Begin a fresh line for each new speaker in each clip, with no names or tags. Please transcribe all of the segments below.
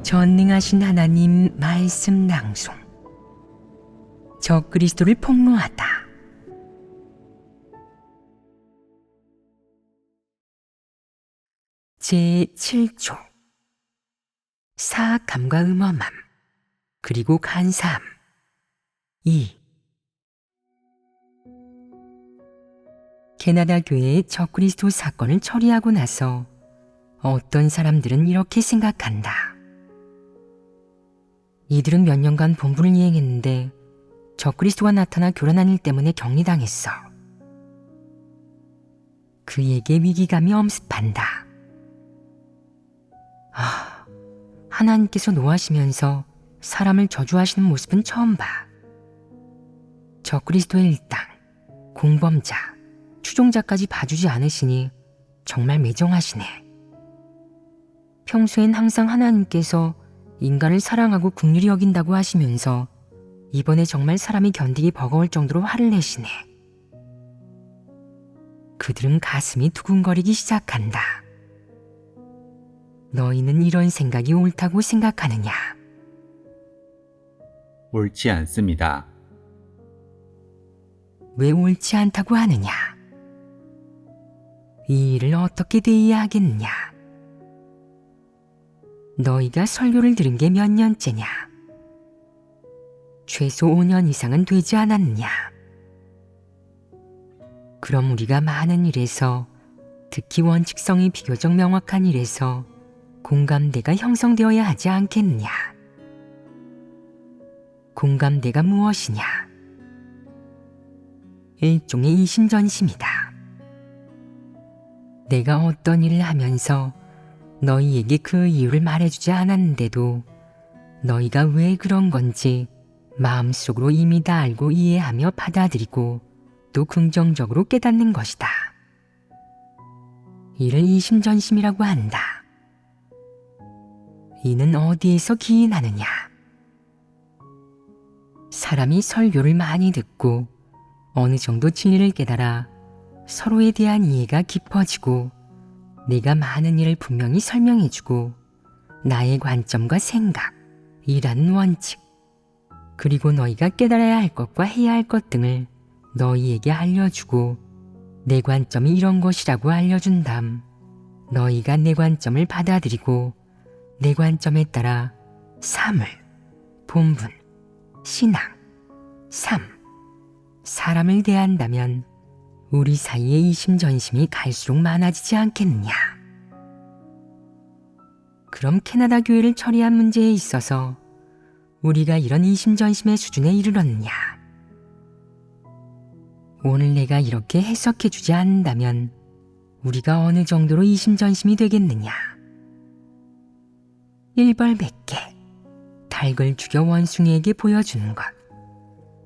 전능하신 하나님 말씀 낭송. 적그리스도를 폭로하다. 제7조. 사악함과 음험함, 그리고 간사함. 2. 캐나다 교회의 적그리스도 사건을 처리하고 나서 어떤 사람들은 이렇게 생각한다. 이들은 몇 년간 본분을 이행했는데 적그리스도가 나타나 교란한 일 때문에 격리당했어. 그에게 위기감이 엄습한다. 하나님께서 노하시면서 사람을 저주하시는 모습은 처음 봐. 적그리스도의 일당, 공범자, 추종자까지 봐주지 않으시니 정말 매정하시네. 평소엔 항상 하나님께서 인간을 사랑하고 긍휼히 여긴다고 하시면서 이번에 정말 사람이 견디기 버거울 정도로 화를 내시네. 그들은 가슴이 두근거리기 시작한다. 너희는 이런 생각이 옳다고 생각하느냐?
옳지 않습니다.
왜 옳지 않다고 하느냐? 이 일을 어떻게 대해야 하겠느냐? 너희가 설교를 들은 게 몇 년째냐? 최소 5년 이상은 되지 않았느냐? 그럼 우리가 많은 일에서, 특히 원칙성이 비교적 명확한 일에서 공감대가 형성되어야 하지 않겠느냐? 공감대가 무엇이냐? 일종의 이심전심이다. 내가 어떤 일을 하면서 너희에게 그 이유를 말해주지 않았는데도 너희가 왜 그런 건지 마음속으로 이미 다 알고 이해하며 받아들이고 또 긍정적으로 깨닫는 것이다. 이를 이심전심이라고 한다. 이는 어디에서 기인하느냐? 사람이 설교를 많이 듣고 어느 정도 진리를 깨달아 서로에 대한 이해가 깊어지고 내가 많은 일을 분명히 설명해주고 나의 관점과 생각, 일하는 원칙, 그리고 너희가 깨달아야 할 것과 해야 할 것 등을 너희에게 알려주고 내 관점이 이런 것이라고 알려준 다음 너희가 내 관점을 받아들이고 내 관점에 따라 사물, 본분, 신앙, 삶, 사람을 대한다면 우리 사이의 이심전심이 갈수록 많아지지 않겠느냐? 그럼 캐나다 교회를 처리한 문제에 있어서 우리가 이런 이심전심의 수준에 이르렀느냐? 오늘 내가 이렇게 해석해 주지 않는다면 우리가 어느 정도로 이심전심이 되겠느냐? 일벌백계, 닭을 죽여 원숭이에게 보여주는 것,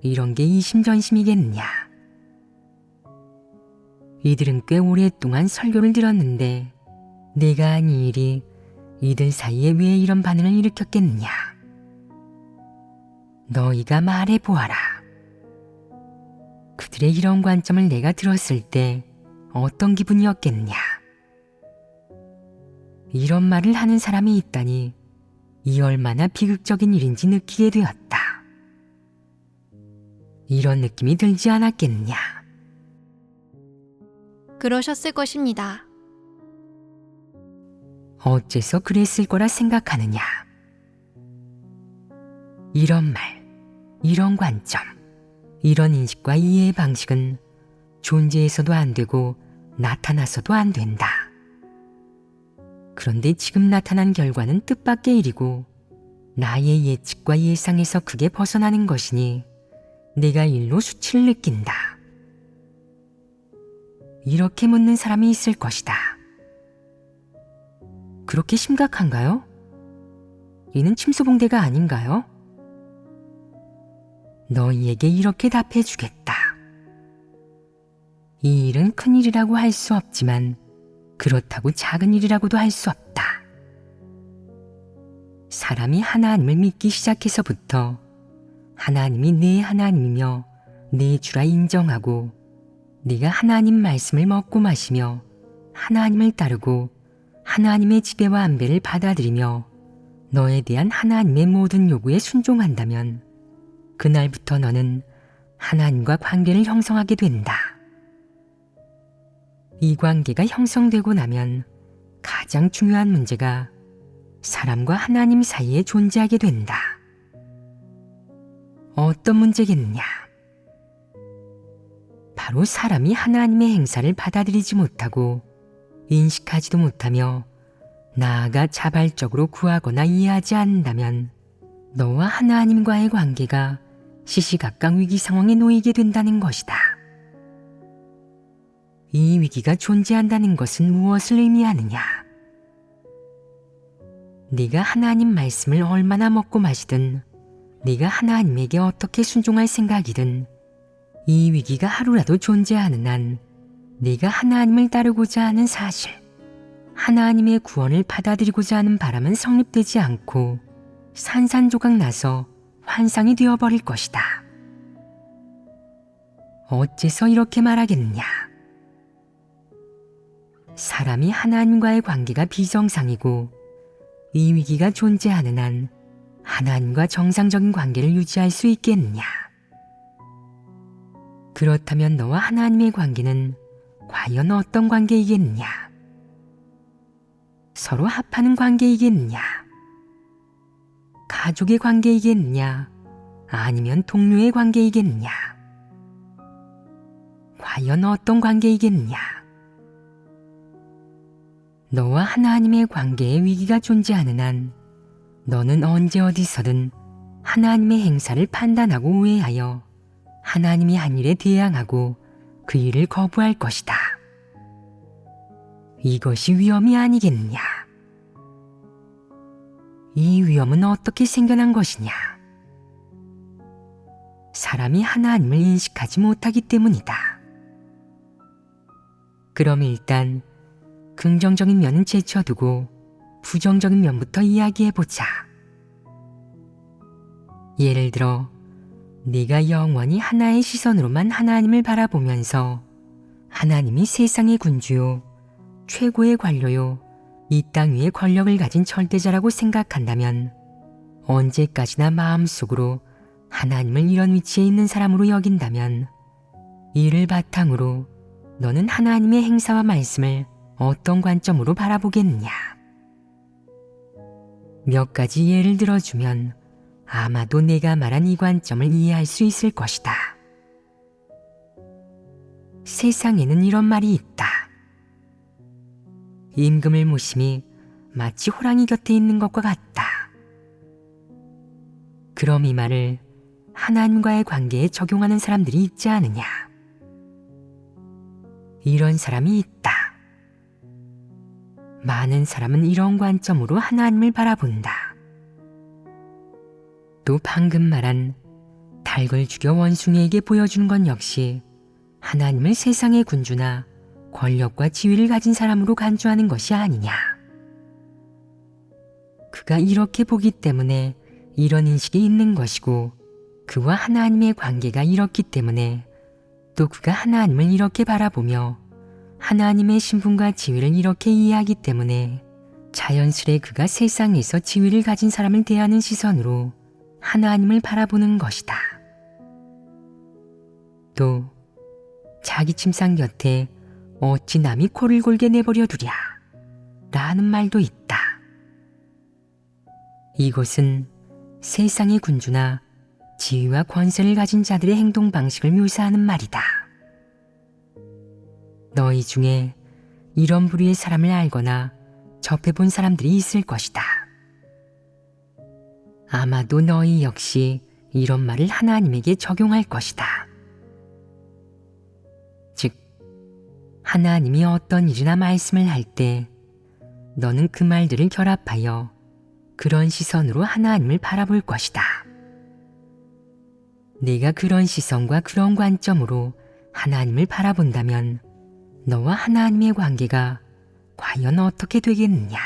이런 게 이심전심이겠느냐? 이들은 꽤 오랫동안 설교를 들었는데 내가 한 이 일이 이들 사이에 왜 이런 반응을 일으켰겠느냐? 너희가 말해보아라. 그들의 이런 관점을 내가 들었을 때 어떤 기분이었겠느냐? 이런 말을 하는 사람이 있다니 이 얼마나 비극적인 일인지 느끼게 되었다. 이런 느낌이 들지 않았겠느냐?
그러셨을 것입니다.
어째서 그랬을 거라 생각하느냐? 이런 말, 이런 관점, 이런 인식과 이해의 방식은 존재해서도 안 되고 나타나서도 안 된다. 그런데 지금 나타난 결과는 뜻밖의 일이고 나의 예측과 예상에서 크게 벗어나는 것이니 내가 일로 수치를 느낀다. 이렇게 묻는 사람이 있을 것이다. 그렇게 심각한가요? 이는 침소봉대가 아닌가요? 너희에게 이렇게 답해 주겠다. 이 일은 큰 일이라고 할 수 없지만 그렇다고 작은 일이라고도 할 수 없다. 사람이 하나님을 믿기 시작해서부터 하나님이 내 하나님이며 내 주라 인정하고 네가 하나님 말씀을 먹고 마시며 하나님을 따르고 하나님의 지배와 안배를 받아들이며 너에 대한 하나님의 모든 요구에 순종한다면 그날부터 너는 하나님과 관계를 형성하게 된다. 이 관계가 형성되고 나면 가장 중요한 문제가 사람과 하나님 사이에 존재하게 된다. 어떤 문제겠냐? 바로 사람이 하나님의 행사를 받아들이지 못하고 인식하지도 못하며 나아가 자발적으로 구하거나 이해하지 않는다면 너와 하나님과의 관계가 시시각각 위기 상황에 놓이게 된다는 것이다. 이 위기가 존재한다는 것은 무엇을 의미하느냐? 네가 하나님 말씀을 얼마나 먹고 마시든 네가 하나님에게 어떻게 순종할 생각이든 이 위기가 하루라도 존재하는 한 네가 하나님을 따르고자 하는 사실, 하나님의 구원을 받아들이고자 하는 바람은 성립되지 않고 산산조각 나서 환상이 되어버릴 것이다. 어째서 이렇게 말하겠느냐? 사람이 하나님과의 관계가 비정상이고 이 위기가 존재하는 한 하나님과 정상적인 관계를 유지할 수 있겠느냐? 그렇다면 너와 하나님의 관계는 과연 어떤 관계이겠느냐? 서로 합하는 관계이겠느냐? 가족의 관계이겠느냐? 아니면 동료의 관계이겠느냐? 과연 어떤 관계이겠느냐? 너와 하나님의 관계에 위기가 존재하는 한 너는 언제 어디서든 하나님의 행사를 판단하고 오해하여 하나님이 한 일에 대항하고 그 일을 거부할 것이다. 이것이 위험이 아니겠느냐? 이 위험은 어떻게 생겨난 것이냐? 사람이 하나님을 인식하지 못하기 때문이다. 그럼 일단 긍정적인 면은 제쳐두고 부정적인 면부터 이야기해보자. 예를 들어 네가 영원히 하나의 시선으로만 하나님을 바라보면서 하나님이 세상의 군주요, 최고의 관료요, 이 땅 위에 권력을 가진 절대자라고 생각한다면 언제까지나 마음속으로 하나님을 이런 위치에 있는 사람으로 여긴다면 이를 바탕으로 너는 하나님의 행사와 말씀을 어떤 관점으로 바라보겠느냐? 몇 가지 예를 들어주면 아마도 내가 말한 이 관점을 이해할 수 있을 것이다. 세상에는 이런 말이 있다. 임금을 모심이 마치 호랑이 곁에 있는 것과 같다. 그럼 이 말을 하나님과의 관계에 적용하는 사람들이 있지 않으냐? 이런 사람이 있다. 많은 사람은 이런 관점으로 하나님을 바라본다. 또 방금 말한 닭을 죽여 원숭이에게 보여주는 건 역시 하나님을 세상의 군주나 권력과 지위를 가진 사람으로 간주하는 것이 아니냐. 그가 이렇게 보기 때문에 이런 인식이 있는 것이고 그와 하나님의 관계가 이렇기 때문에 또 그가 하나님을 이렇게 바라보며 하나님의 신분과 지위를 이렇게 이해하기 때문에 자연스레 그가 세상에서 지위를 가진 사람을 대하는 시선으로 하나님을 바라보는 것이다. 또 자기 침상 곁에 어찌 남이 코를 골게 내버려 두랴 라는 말도 있다. 이것은 세상의 군주나 지위와 권세를 가진 자들의 행동 방식을 묘사하는 말이다. 너희 중에 이런 부류의 사람을 알거나 접해본 사람들이 있을 것이다. 아마도 너희 역시 이런 말을 하나님에게 적용할 것이다. 즉, 하나님이 어떤 일이나 말씀을 할 때 너는 그 말들을 결합하여 그런 시선으로 하나님을 바라볼 것이다. 네가 그런 시선과 그런 관점으로 하나님을 바라본다면 너와 하나님의 관계가 과연 어떻게 되겠느냐?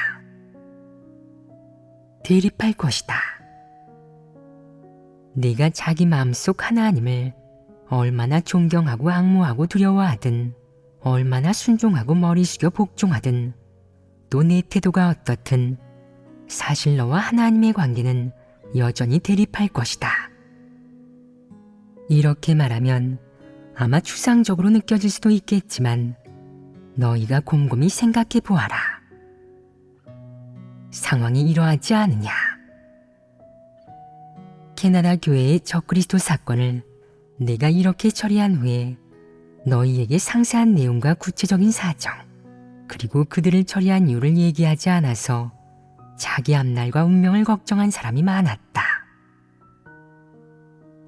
대립할 것이다. 네가 자기 마음속 하나님을 얼마나 존경하고 앙모하고 두려워하든 얼마나 순종하고 머리 숙여 복종하든 또 내 태도가 어떻든 사실 너와 하나님의 관계는 여전히 대립할 것이다. 이렇게 말하면 아마 추상적으로 느껴질 수도 있겠지만 너희가 곰곰이 생각해 보아라. 상황이 이러하지 않으냐? 캐나다 교회의 적그리스도 사건을 내가 이렇게 처리한 후에 너희에게 상세한 내용과 구체적인 사정, 그리고 그들을 처리한 이유를 얘기하지 않아서 자기 앞날과 운명을 걱정한 사람이 많았다.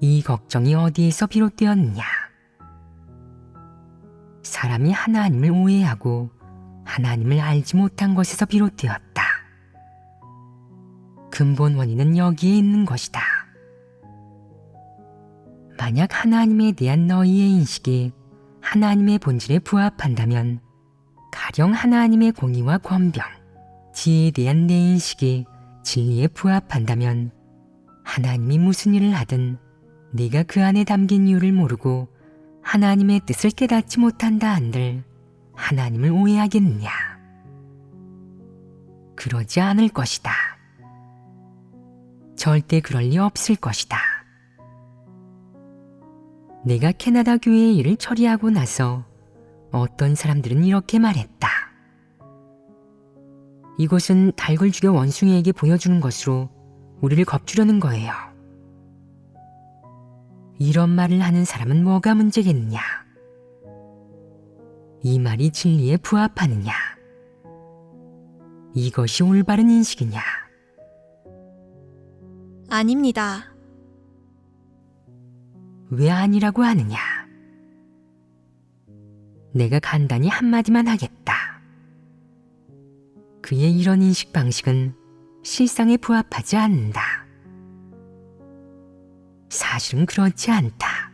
이 걱정이 어디에서 비롯되었느냐? 사람이 하나님을 오해하고 하나님을 알지 못한 것에서 비롯되었다. 근본 원인은 여기에 있는 것이다. 만약 하나님에 대한 너희의 인식이 하나님의 본질에 부합한다면 가령 하나님의 공의와 권병, 지혜에 대한 내 인식이 진리에 부합한다면 하나님이 무슨 일을 하든 네가 그 안에 담긴 이유를 모르고 하나님의 뜻을 깨닫지 못한다 한들 하나님을 오해하겠느냐? 그러지 않을 것이다. 절대 그럴 리 없을 것이다. 내가 캐나다 교회의 일을 처리하고 나서 어떤 사람들은 이렇게 말했다. 이것은 닭을 죽여 원숭이에게 보여주는 것으로 우리를 겁주려는 거예요. 이런 말을 하는 사람은 뭐가 문제겠느냐? 이 말이 진리에 부합하느냐? 이것이 올바른 인식이냐?
아닙니다.
왜 아니라고 하느냐? 내가 간단히 한마디만 하겠다. 그의 이런 인식 방식은 실상에 부합하지 않는다. 사실은 그렇지 않다.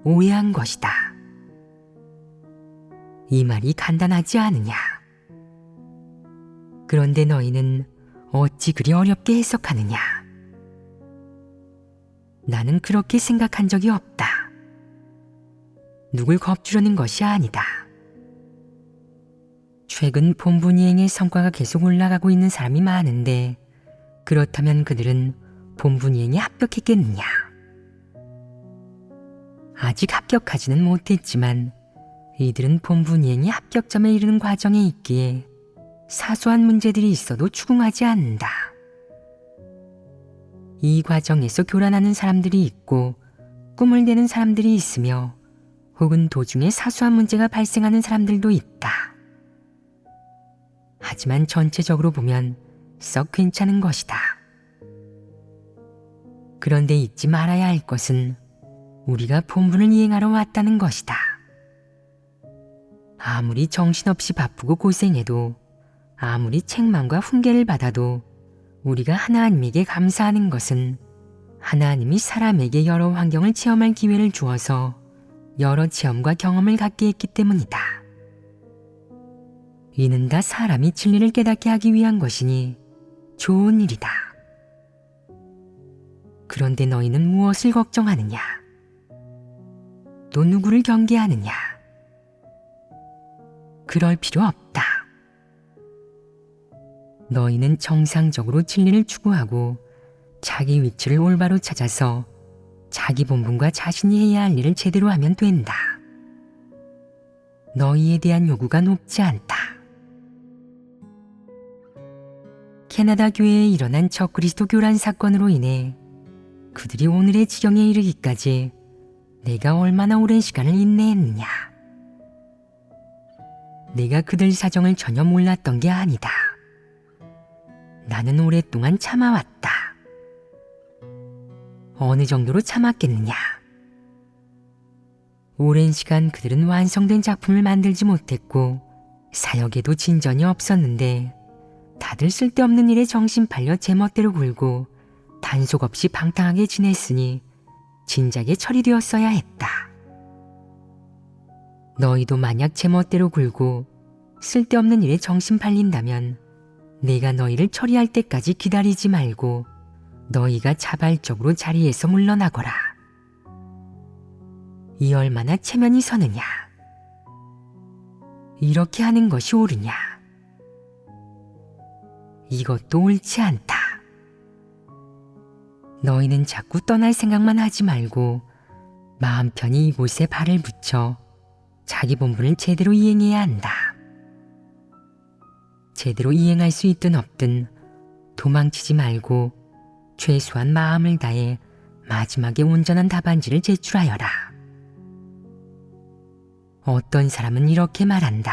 오해한 것이다. 이 말이 간단하지 않으냐? 그런데 너희는 어찌 그리 어렵게 해석하느냐? 나는 그렇게 생각한 적이 없다. 누굴 겁주려는 것이 아니다. 최근 본분이행의 성과가 계속 올라가고 있는 사람이 많은데 그렇다면 그들은 본분이행에 합격했겠느냐? 아직 합격하지는 못했지만 이들은 본분이행이 합격점에 이르는 과정에 있기에 사소한 문제들이 있어도 추궁하지 않는다. 이 과정에서 교란하는 사람들이 있고 꿈을 대는 사람들이 있으며 혹은 도중에 사소한 문제가 발생하는 사람들도 있다. 하지만 전체적으로 보면 썩 괜찮은 것이다. 그런데 잊지 말아야 할 것은 우리가 본분을 이행하러 왔다는 것이다. 아무리 정신없이 바쁘고 고생해도 아무리 책망과 훈계를 받아도 우리가 하나님에게 감사하는 것은 하나님이 사람에게 여러 환경을 체험할 기회를 주어서 여러 체험과 경험을 갖게 했기 때문이다. 이는 다 사람이 진리를 깨닫게 하기 위한 것이니 좋은 일이다. 그런데 너희는 무엇을 걱정하느냐? 또 누구를 경계하느냐? 그럴 필요 없다. 너희는 정상적으로 진리를 추구하고 자기 위치를 올바로 찾아서 자기 본분과 자신이 해야 할 일을 제대로 하면 된다. 너희에 대한 요구가 높지 않다. 캐나다 교회에 일어난 적그리스도 교란 사건으로 인해 그들이 오늘의 지경에 이르기까지 내가 얼마나 오랜 시간을 인내했느냐. 내가 그들 사정을 전혀 몰랐던 게 아니다. 나는 오랫동안 참아왔다. 어느 정도로 참았겠느냐. 오랜 시간 그들은 완성된 작품을 만들지 못했고 사역에도 진전이 없었는데 다들 쓸데없는 일에 정신 팔려 제멋대로 굴고 단속 없이 방탕하게 지냈으니 진작에 처리되었어야 했다. 너희도 만약 제멋대로 굴고 쓸데없는 일에 정신 팔린다면 내가 너희를 처리할 때까지 기다리지 말고 너희가 자발적으로 자리에서 물러나거라. 이 얼마나 체면이 서느냐. 이렇게 하는 것이 옳으냐. 이것도 옳지 않다. 너희는 자꾸 떠날 생각만 하지 말고 마음 편히 이곳에 발을 붙여 자기 본분을 제대로 이행해야 한다. 제대로 이행할 수 있든 없든 도망치지 말고 최소한 마음을 다해 마지막에 온전한 답안지를 제출하여라. 어떤 사람은 이렇게 말한다.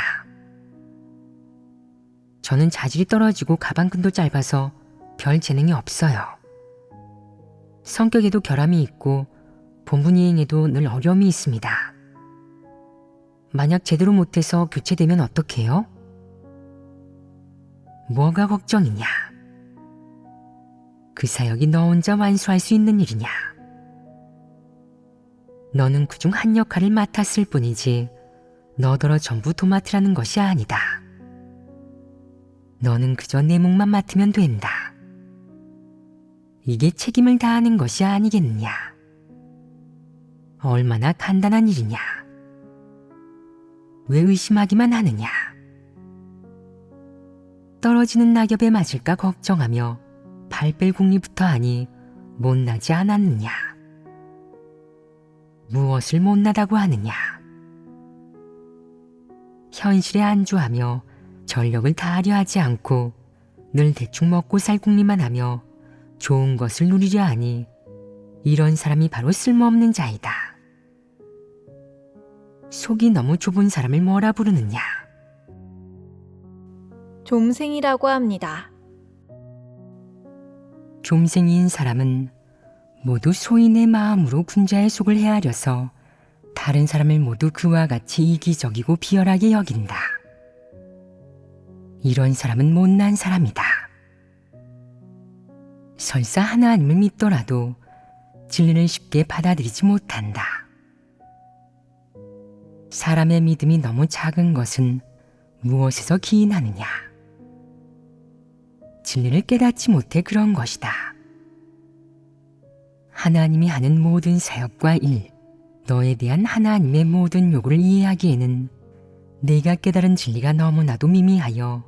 저는 자질이 떨어지고 가방끈도 짧아서 별 재능이 없어요. 성격에도 결함이 있고 본분 이행에도 늘 어려움이 있습니다. 만약 제대로 못해서 교체되면 어떡해요? 뭐가 걱정이냐? 그 사역이 너 혼자 완수할 수 있는 일이냐? 너는 그중 한 역할을 맡았을 뿐이지 너더러 전부 도맡으라는 것이 아니다. 너는 그저 내 몫만 맡으면 된다. 이게 책임을 다하는 것이 아니겠느냐? 얼마나 간단한 일이냐? 왜 의심하기만 하느냐? 떨어지는 낙엽에 맞을까 걱정하며 발 뺄 궁리부터 하니 못나지 않았느냐? 무엇을 못나다고 하느냐? 현실에 안주하며 전력을 다하려 하지 않고 늘 대충 먹고 살 궁리만 하며 좋은 것을 누리려 하니 이런 사람이 바로 쓸모없는 자이다. 속이 너무 좁은 사람을 뭐라 부르느냐?
좀생이라고 합니다.
좀생이인 사람은 모두 소인의 마음으로 군자의 속을 헤아려서 다른 사람을 모두 그와 같이 이기적이고 비열하게 여긴다. 이런 사람은 못난 사람이다. 설사 하나님을 믿더라도 진리를 쉽게 받아들이지 못한다. 사람의 믿음이 너무 작은 것은 무엇에서 기인하느냐? 진리를 깨닫지 못해 그런 것이다. 하나님이 하는 모든 사역과 일, 너에 대한 하나님의 모든 요구를 이해하기에는 내가 깨달은 진리가 너무나도 미미하여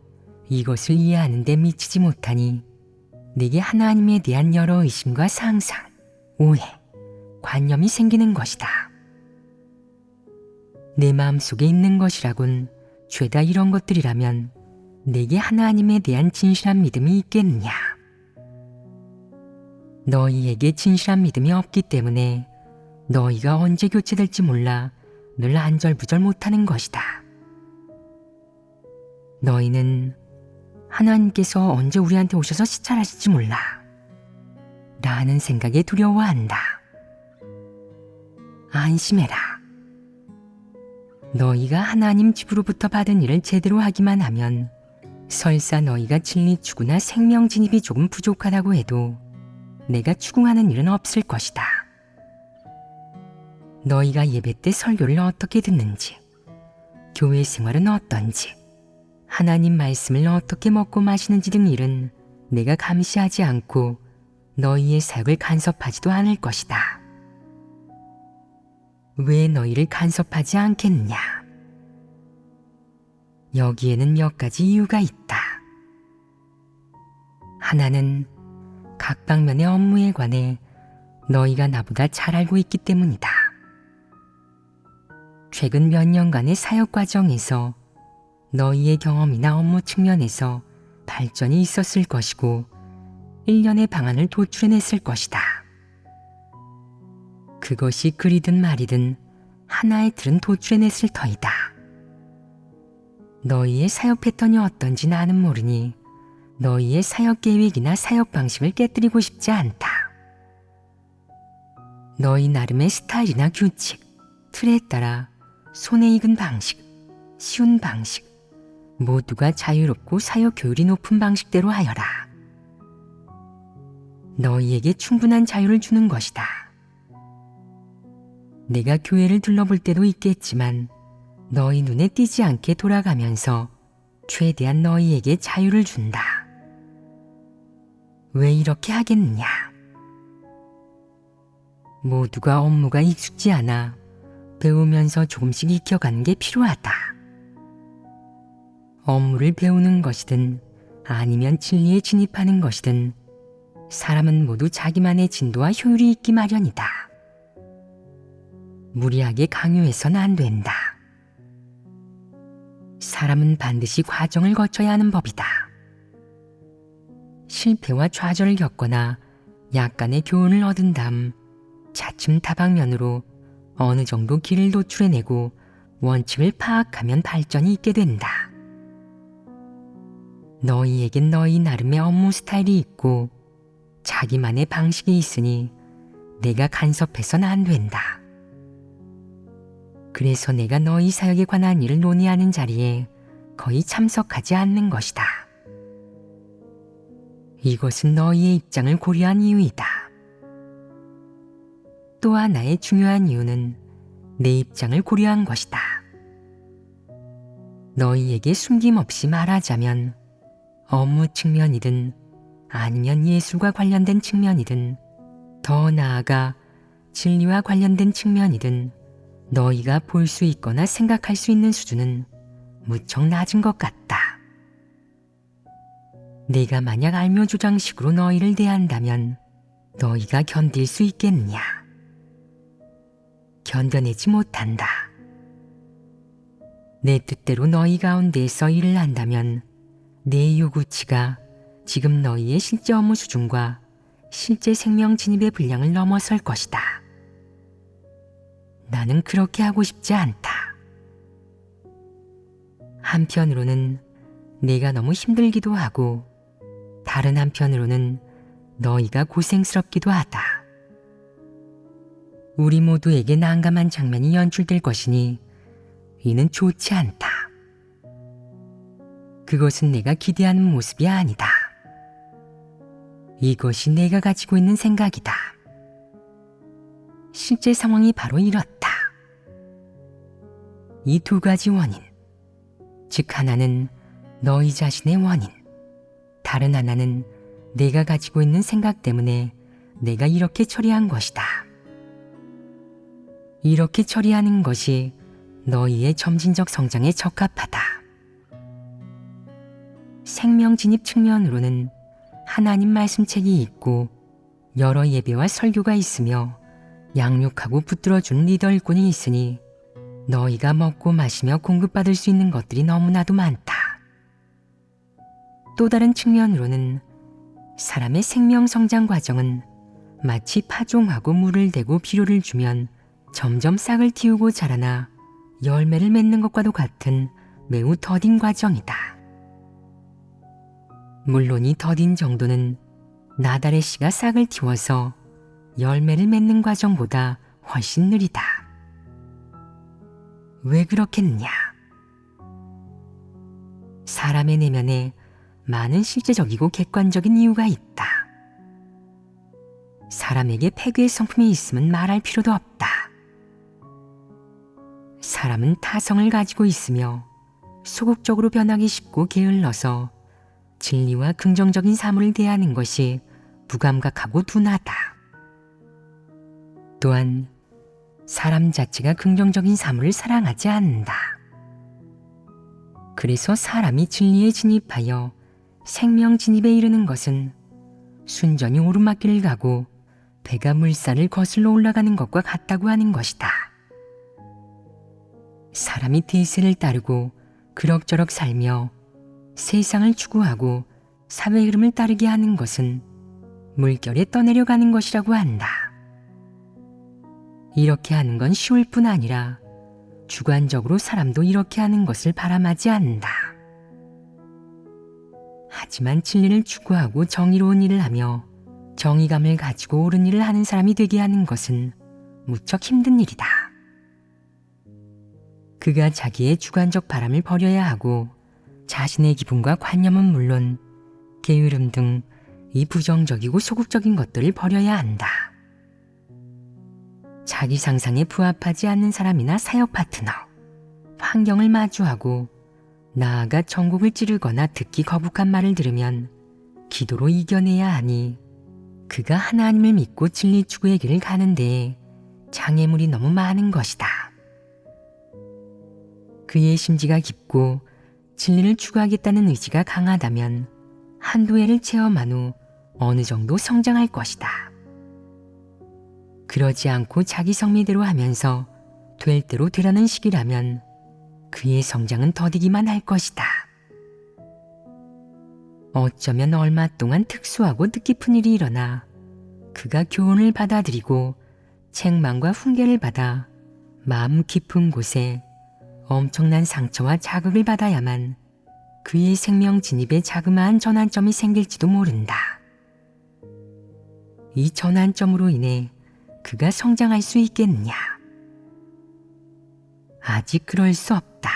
이것을 이해하는 데 미치지 못하니 내게 하나님에 대한 여러 의심과 상상, 오해, 관념이 생기는 것이다. 내 마음속에 있는 것이라곤 죄다 이런 것들이라면 내게 하나님에 대한 진실한 믿음이 있겠느냐? 너희에게 진실한 믿음이 없기 때문에 너희가 언제 교체될지 몰라 늘 안절부절 못하는 것이다. 너희는 하나님께서 언제 우리한테 오셔서 시찰하실지 몰라 라는 생각에 두려워한다. 안심해라. 너희가 하나님 집으로부터 받은 일을 제대로 하기만 하면 설사 너희가 진리 추구나 생명 진입이 조금 부족하다고 해도 내가 추궁하는 일은 없을 것이다. 너희가 예배 때 설교를 어떻게 듣는지, 교회 생활은 어떤지, 하나님 말씀을 어떻게 먹고 마시는지 등 일은 내가 감시하지 않고 너희의 사역을 간섭하지도 않을 것이다. 왜 너희를 간섭하지 않겠느냐? 여기에는 몇 가지 이유가 있다. 하나는 각 방면의 업무에 관해 너희가 나보다 잘 알고 있기 때문이다. 최근 몇 년간의 사역 과정에서 너희의 경험이나 업무 측면에서 발전이 있었을 것이고 일련의 방안을 도출해냈을 것이다. 그것이 글이든 말이든 하나의 틀은 도출해냈을 터이다. 너희의 사역 패턴이 어떤지 나는 모르니 너희의 사역 계획이나 사역 방식을 깨뜨리고 싶지 않다. 너희 나름의 스타일이나 규칙, 틀에 따라 손에 익은 방식, 쉬운 방식, 모두가 자유롭고 사역 효율이 높은 방식대로 하여라. 너희에게 충분한 자유를 주는 것이다. 내가 교회를 둘러볼 때도 있겠지만 너희 눈에 띄지 않게 돌아가면서 최대한 너희에게 자유를 준다. 왜 이렇게 하겠느냐? 모두가 업무가 익숙지 않아 배우면서 조금씩 익혀가는 게 필요하다. 업무를 배우는 것이든 아니면 진리에 진입하는 것이든 사람은 모두 자기만의 진도와 효율이 있기 마련이다. 무리하게 강요해서는 안 된다. 사람은 반드시 과정을 거쳐야 하는 법이다. 실패와 좌절을 겪거나 약간의 교훈을 얻은 다음 차츰 다방면으로 어느 정도 길을 도출해내고 원칙을 파악하면 발전이 있게 된다. 너희에겐 너희 나름의 업무 스타일이 있고 자기만의 방식이 있으니 내가 간섭해서는 안 된다. 그래서 내가 너희 사역에 관한 일을 논의하는 자리에 거의 참석하지 않는 것이다. 이것은 너희의 입장을 고려한 이유이다. 또 하나의 중요한 이유는 내 입장을 고려한 것이다. 너희에게 숨김없이 말하자면 업무 측면이든 아니면 예술과 관련된 측면이든 더 나아가 진리와 관련된 측면이든 너희가 볼 수 있거나 생각할 수 있는 수준은 무척 낮은 것 같다. 내가 만약 알묘조장식으로 너희를 대한다면 너희가 견딜 수 있겠느냐? 견뎌내지 못한다. 내 뜻대로 너희 가운데에서 일을 한다면 내 요구치가 지금 너희의 실제 업무 수준과 실제 생명 진입의 분량을 넘어설 것이다. 나는 그렇게 하고 싶지 않다. 한편으로는 내가 너무 힘들기도 하고 다른 한편으로는 너희가 고생스럽기도 하다. 우리 모두에게 난감한 장면이 연출될 것이니 이는 좋지 않다. 그것은 내가 기대하는 모습이 아니다. 이것이 내가 가지고 있는 생각이다. 실제 상황이 바로 이렇다. 이 두 가지 원인, 즉 하나는 너희 자신의 원인, 다른 하나는 내가 가지고 있는 생각 때문에 내가 이렇게 처리한 것이다. 이렇게 처리하는 것이 너희의 점진적 성장에 적합하다. 생명 진입 측면으로는 하나님 말씀책이 있고 여러 예배와 설교가 있으며 양육하고 붙들어준 리더 일꾼이 있으니 너희가 먹고 마시며 공급받을 수 있는 것들이 너무나도 많다. 또 다른 측면으로는 사람의 생명 성장 과정은 마치 파종하고 물을 대고 비료를 주면 점점 싹을 틔우고 자라나 열매를 맺는 것과도 같은 매우 더딘 과정이다. 물론 이 더딘 정도는 나달의 씨가 싹을 틔워서 열매를 맺는 과정보다 훨씬 느리다. 왜 그렇겠느냐? 사람의 내면에 많은 실제적이고 객관적인 이유가 있다. 사람에게 폐괴의 성품이 있으면 말할 필요도 없다. 사람은 타성을 가지고 있으며 소극적으로 변하기 쉽고 게을러서 진리와 긍정적인 사물을 대하는 것이 무감각하고 둔하다. 또한 사람 자체가 긍정적인 사물을 사랑하지 않는다. 그래서 사람이 진리에 진입하여 생명 진입에 이르는 것은 순전히 오르막길을 가고 배가 물살을 거슬러 올라가는 것과 같다고 하는 것이다. 사람이 대세를 따르고 그럭저럭 살며 세상을 추구하고 사회 흐름을 따르게 하는 것은 물결에 떠내려가는 것이라고 한다. 이렇게 하는 건 쉬울 뿐 아니라 주관적으로 사람도 이렇게 하는 것을 바람하지 않는다. 하지만 진리를 추구하고 정의로운 일을 하며 정의감을 가지고 옳은 일을 하는 사람이 되게 하는 것은 무척 힘든 일이다. 그가 자기의 주관적 바람을 버려야 하고 자신의 기분과 관념은 물론 게으름 등 이 부정적이고 소극적인 것들을 버려야 한다. 자기 상상에 부합하지 않는 사람이나 사역 파트너, 환경을 마주하고 나아가 전곡을 찌르거나 듣기 거북한 말을 들으면 기도로 이겨내야 하니 그가 하나님을 믿고 진리 추구의 길을 가는 데에 장애물이 너무 많은 것이다. 그의 심지가 깊고 진리를 추구하겠다는 의지가 강하다면 한두 해를 체험한 후 어느 정도 성장할 것이다. 그러지 않고 자기 성미대로 하면서 될 대로 되라는 식이라면 그의 성장은 더디기만 할 것이다. 어쩌면 얼마 동안 특수하고 뜻깊은 일이 일어나 그가 교훈을 받아들이고 책망과 훈계를 받아 마음 깊은 곳에 엄청난 상처와 자극을 받아야만 그의 생명 진입에 자그마한 전환점이 생길지도 모른다. 이 전환점으로 인해 그가 성장할 수 있겠느냐? 아직 그럴 수 없다.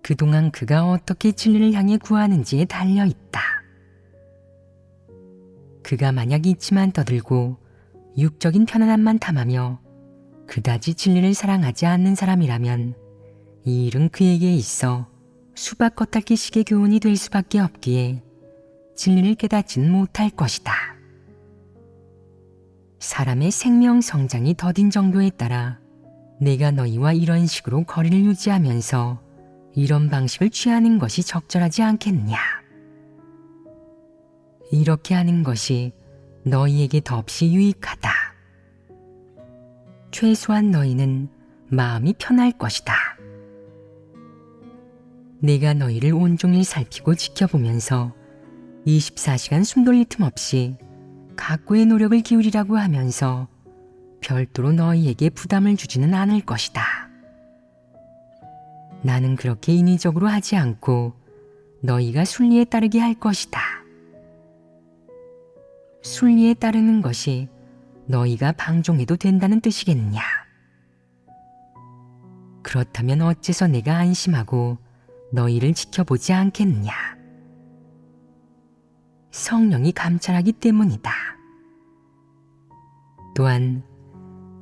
그동안 그가 어떻게 진리를 향해 구하는지에 달려 있다. 그가 만약 이치만 떠들고 육적인 편안함만 탐하며 그다지 진리를 사랑하지 않는 사람이라면 이 일은 그에게 있어 수박 겉핥기식의 교훈이 될 수밖에 없기에 진리를 깨닫지는 못할 것이다. 사람의 생명 성장이 더딘 정도에 따라 내가 너희와 이런 식으로 거리를 유지하면서 이런 방식을 취하는 것이 적절하지 않겠느냐. 이렇게 하는 것이 너희에게 더없이 유익하다. 최소한 너희는 마음이 편할 것이다. 내가 너희를 온종일 살피고 지켜보면서 24시간 숨돌릴 틈 없이 각고의 노력을 기울이라고 하면서 별도로 너희에게 부담을 주지는 않을 것이다. 나는 그렇게 인위적으로 하지 않고 너희가 순리에 따르게 할 것이다. 순리에 따르는 것이 너희가 방종해도 된다는 뜻이겠느냐? 그렇다면 어째서 내가 안심하고 너희를 지켜보지 않겠느냐? 성령이 감찰하기 때문이다. 또한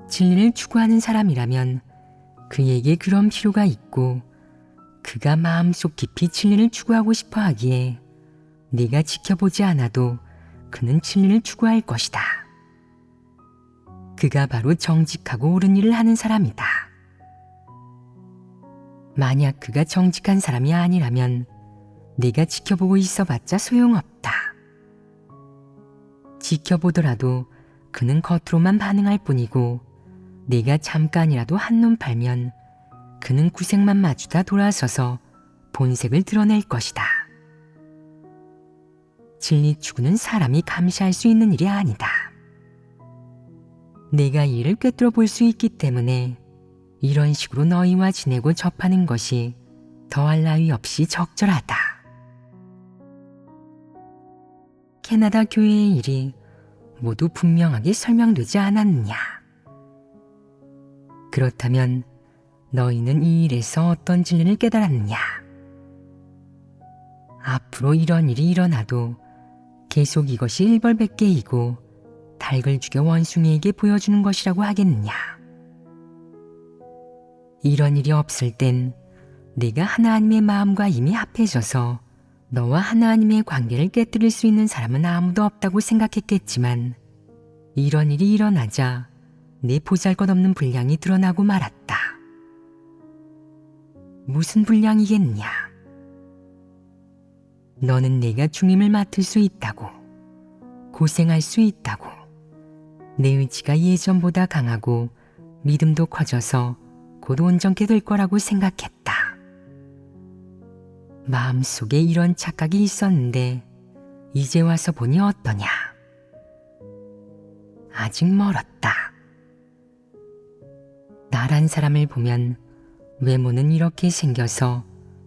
진리를 추구하는 사람이라면 그에게 그런 필요가 있고 그가 마음속 깊이 진리를 추구하고 싶어 하기에 네가 지켜보지 않아도 그는 진리를 추구할 것이다. 그가 바로 정직하고 옳은 일을 하는 사람이다. 만약 그가 정직한 사람이 아니라면 네가 지켜보고 있어봤자 소용없다. 지켜보더라도 그는 겉으로만 반응할 뿐이고 네가 잠깐이라도 한눈 팔면 그는 구색만 맞추다 돌아서서 본색을 드러낼 것이다. 진리 추구는 사람이 감시할 수 있는 일이 아니다. 내가 이 일을 꿰뚫어 볼 수 있기 때문에 이런 식으로 너희와 지내고 접하는 것이 더할 나위 없이 적절하다. 캐나다 교회의 일이 모두 분명하게 설명되지 않았느냐? 그렇다면 너희는 이 일에서 어떤 진리를 깨달았느냐? 앞으로 이런 일이 일어나도 계속 이것이 일벌백계이고 닭을 죽여 원숭이에게 보여주는 것이라고 하겠느냐? 이런 일이 없을 땐 네가 하나님의 마음과 이미 합해져서 너와 하나님의 관계를 깨뜨릴 수 있는 사람은 아무도 없다고 생각했겠지만 이런 일이 일어나자 내 보잘것없는 분량이 드러나고 말았다. 무슨 분량이겠냐? 너는 내가 주님을 맡을 수 있다고, 고생할 수 있다고, 내 의지가 예전보다 강하고 믿음도 커져서 곧 온전케 될 거라고 생각했다. 마음속에 이런 착각이 있었는데 이제 와서 보니 어떠냐? 아직 멀었다. 나란 사람을 보면 외모는 이렇게 생겨서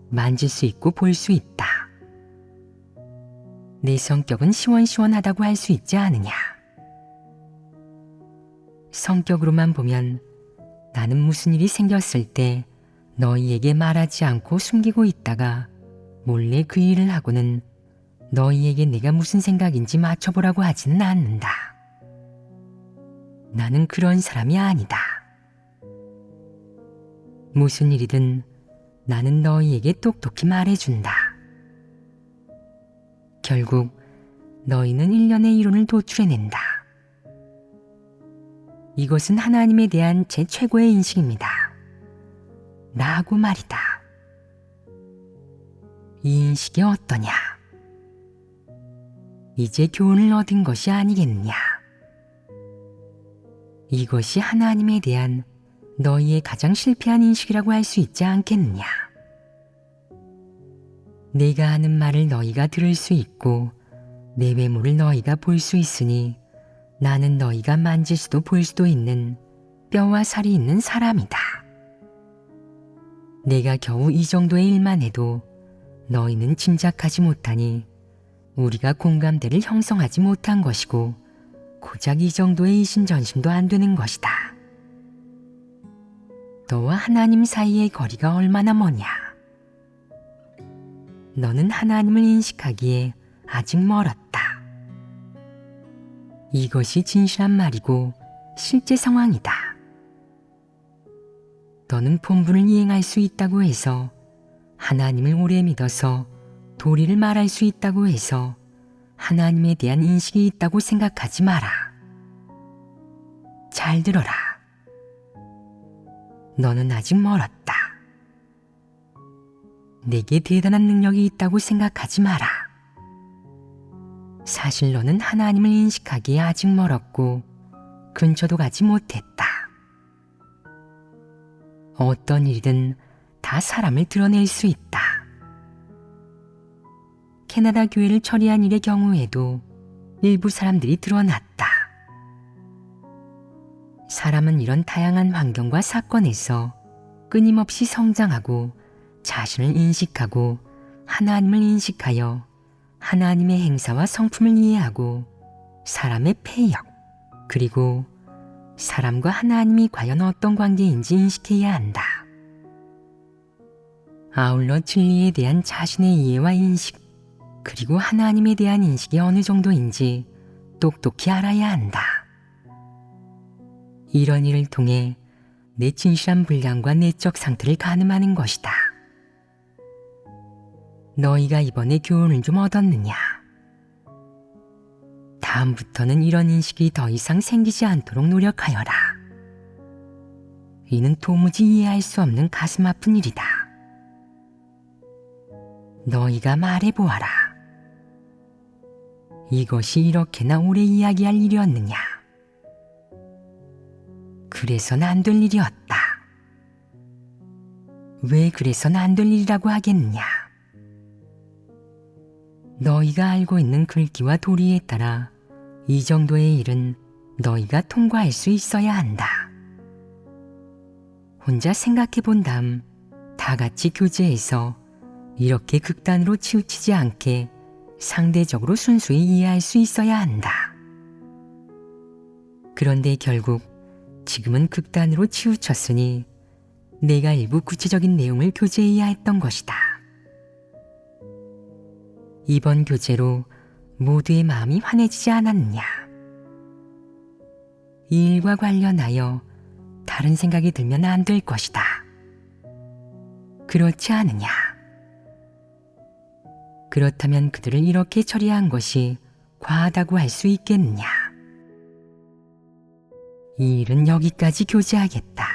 만질 수 있고 볼 수 있다. 내 성격은 시원시원하다고 할 수 있지 않으냐? 성격으로만 보면 나는 무슨 일이 생겼을 때 너희에게 말하지 않고 숨기고 있다가 몰래 그 일을 하고는 너희에게 내가 무슨 생각인지 맞춰보라고 하지는 않는다. 나는 그런 사람이 아니다. 무슨 일이든 나는 너희에게 똑똑히 말해준다. 결국 너희는 일련의 이론을 도출해낸다. 이것은 하나님에 대한 제 최고의 인식입니다. 나하고 말이다. 이 인식이 어떠냐? 이제 교훈을 얻은 것이 아니겠느냐. 이것이 하나님에 대한 너희의 가장 실패한 인식이라고 할 수 있지 않겠느냐. 내가 하는 말을 너희가 들을 수 있고 내 외모를 너희가 볼 수 있으니 나는 너희가 만질 수도 볼 수도 있는 뼈와 살이 있는 사람이다. 내가 겨우 이 정도의 일만 해도 너희는 짐작하지 못하니 우리가 공감대를 형성하지 못한 것이고 고작 이 정도의 이신전심도 안 되는 것이다. 너와 하나님 사이의 거리가 얼마나 머냐. 너는 하나님을 인식하기에 아직 멀었다. 이것이 진실한 말이고 실제 상황이다. 너는 본분을 이행할 수 있다고 해서, 하나님을 오래 믿어서 도리를 말할 수 있다고 해서 하나님에 대한 인식이 있다고 생각하지 마라. 잘 들어라. 너는 아직 멀었다. 내게 대단한 능력이 있다고 생각하지 마라. 사실 너는 하나님을 인식하기에 아직 멀었고 근처도 가지 못했다. 어떤 일이든 다 사람을 드러낼 수 있다. 캐나다 교회를 처리한 일의 경우에도 일부 사람들이 드러났다. 사람은 이런 다양한 환경과 사건에서 끊임없이 성장하고 자신을 인식하고 하나님을 인식하여 하나님의 행사와 성품을 이해하고 사람의 폐역, 그리고 사람과 하나님이 과연 어떤 관계인지 인식해야 한다. 아울러 진리에 대한 자신의 이해와 인식, 그리고 하나님에 대한 인식이 어느 정도인지 똑똑히 알아야 한다. 이런 일을 통해 내 진실한 분량과 내적 상태를 가늠하는 것이다. 너희가 이번에 교훈을 좀 얻었느냐? 다음부터는 이런 인식이 더 이상 생기지 않도록 노력하여라. 이는 도무지 이해할 수 없는 가슴 아픈 일이다. 너희가 말해보아라. 이것이 이렇게나 오래 이야기할 일이었느냐? 그래서는 안 될 일이었다. 왜 그래서는 안 될 일이라고 하겠느냐? 너희가 알고 있는 글귀와 도리에 따라 이 정도의 일은 너희가 통과할 수 있어야 한다. 혼자 생각해 본 다음 다 같이 교제해서 이렇게 극단으로 치우치지 않게 상대적으로 순수히 이해할 수 있어야 한다. 그런데 결국 지금은 극단으로 치우쳤으니 내가 일부 구체적인 내용을 교제해야 했던 것이다. 이번 교제로 모두의 마음이 환해지지 않았느냐? 이 일과 관련하여 다른 생각이 들면 안 될 것이다. 그렇지 않으냐? 그렇다면 그들을 이렇게 처리한 것이 과하다고 할 수 있겠느냐? 이 일은 여기까지 교제하겠다.